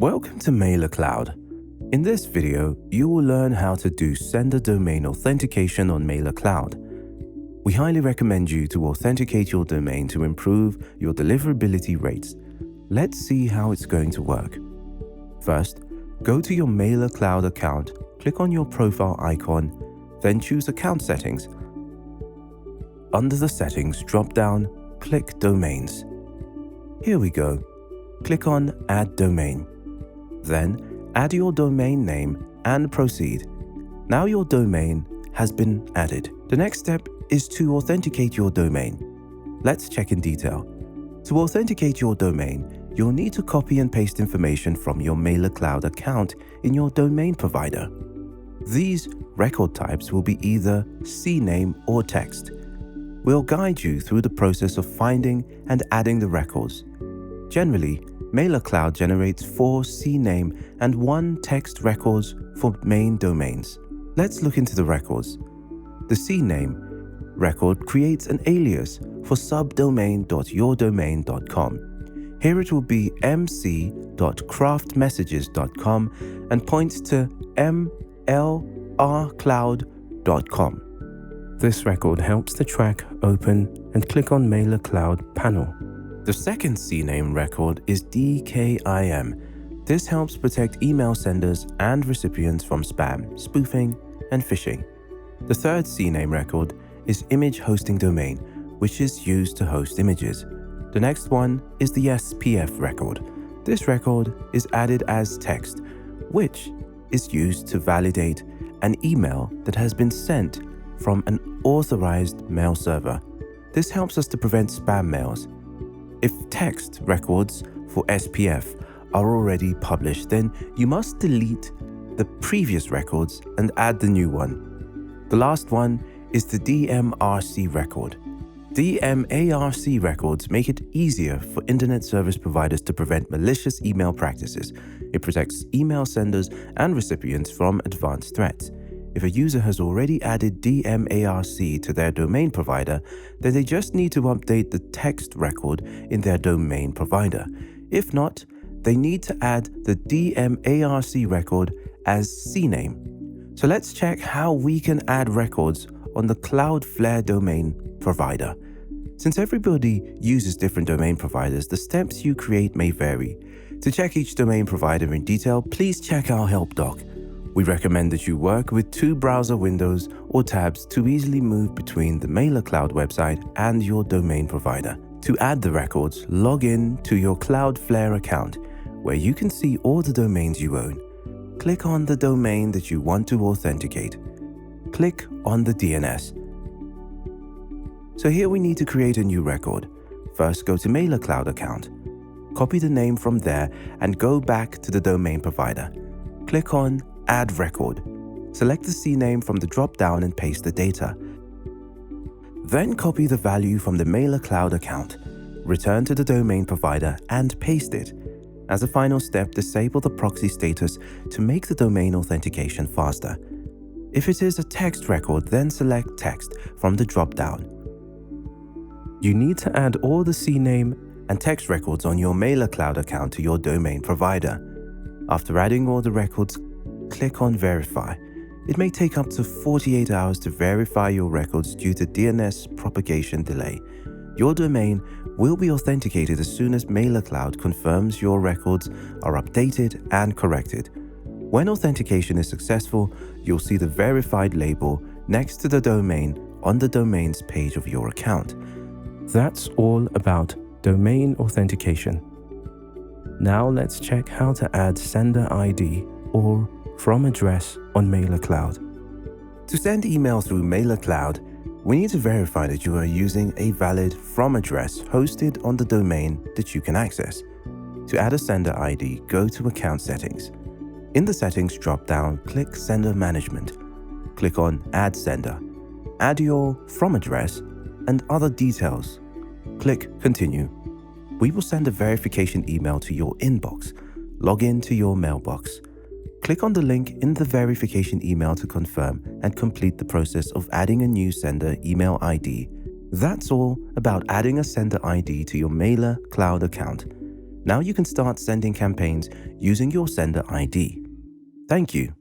Welcome to Mailercloud. In this video, you will learn how to do sender domain authentication on Mailercloud. We highly recommend you to authenticate your domain to improve your deliverability rates. Let's see how it's going to work. First, go to your Mailercloud account, click on your profile icon, then choose Account Settings. Under the Settings drop-down, click Domains. Here we go. Click on Add Domain. Then, add your domain name and proceed. Now your domain has been added. The next step is to authenticate your domain. Let's check in detail. To authenticate your domain, you'll need to copy and paste information from your Mailercloud account in your domain provider. These record types will be either Cname or text. We'll guide you through the process of finding and adding the records. Generally, Mailercloud generates 4 Cname and 1 text records for main domains. Let's look into the records. The Cname record creates an alias for subdomain.yourdomain.com. Here it will be mc.craftmessages.com and points to mlrcloud.com. This record helps the track open and click on Mailercloud panel. The second Cname record is DKIM. This helps protect email senders and recipients from spam, spoofing, and phishing. The third Cname record is Image Hosting Domain, which is used to host images. The next one is the SPF record. This record is added as text, which is used to validate an email that has been sent from an authorized mail server. This helps us to prevent spam mails. If text records for SPF are already published, then you must delete the previous records and add the new one. The last one is the DMRC record. DMARC records make it easier for internet service providers to prevent malicious email practices. It protects email senders and recipients from advanced threats. If a user has already added DMARC to their domain provider, then they just need to update the text record in their domain provider. If not, they need to add the DMARC record as Cname. So let's check how we can add records on the Cloudflare domain provider. Since everybody uses different domain providers, the steps you create may vary. To check each domain provider in detail, please check our help doc. We recommend that you work with 2 browser windows or tabs to easily move between the Mailercloud website and your domain provider. To add the records, log in to your Cloudflare account, where you can see all the domains you own. Click on the domain that you want to authenticate. Click on the DNS. So here we need to create a new record. First, go to Mailercloud account. Copy the name from there and go back to the domain provider. Click on Add Record. Select the Cname from the drop-down and paste the data. Then copy the value from the Mailercloud account. Return to the domain provider and paste it. As a final step, disable the proxy status to make the domain authentication faster. If it is a text record, then select Text from the drop-down. You need to add all the Cname and text records on your Mailercloud account to your domain provider. After adding all the records, click on Verify. It may take up to 48 hours to verify your records due to DNS propagation delay. Your domain will be authenticated as soon as Mailercloud confirms your records are updated and corrected. When authentication is successful, you'll see the verified label next to the domain on the domains page of your account. That's all about domain authentication. Now let's check how to add sender ID or from address on Mailercloud. To send email through Mailercloud, we need to verify that you are using a valid from address hosted on the domain that you can access. To add a sender ID, go to Account Settings. In the Settings drop-down, click Sender Management. Click on Add Sender. Add your from address and other details. Click Continue. We will send a verification email to your inbox. Log in to your mailbox. Click on the link in the verification email to confirm and complete the process of adding a new sender email ID. That's all about adding a sender ID to your Mailercloud account. Now you can start sending campaigns using your sender ID. Thank you.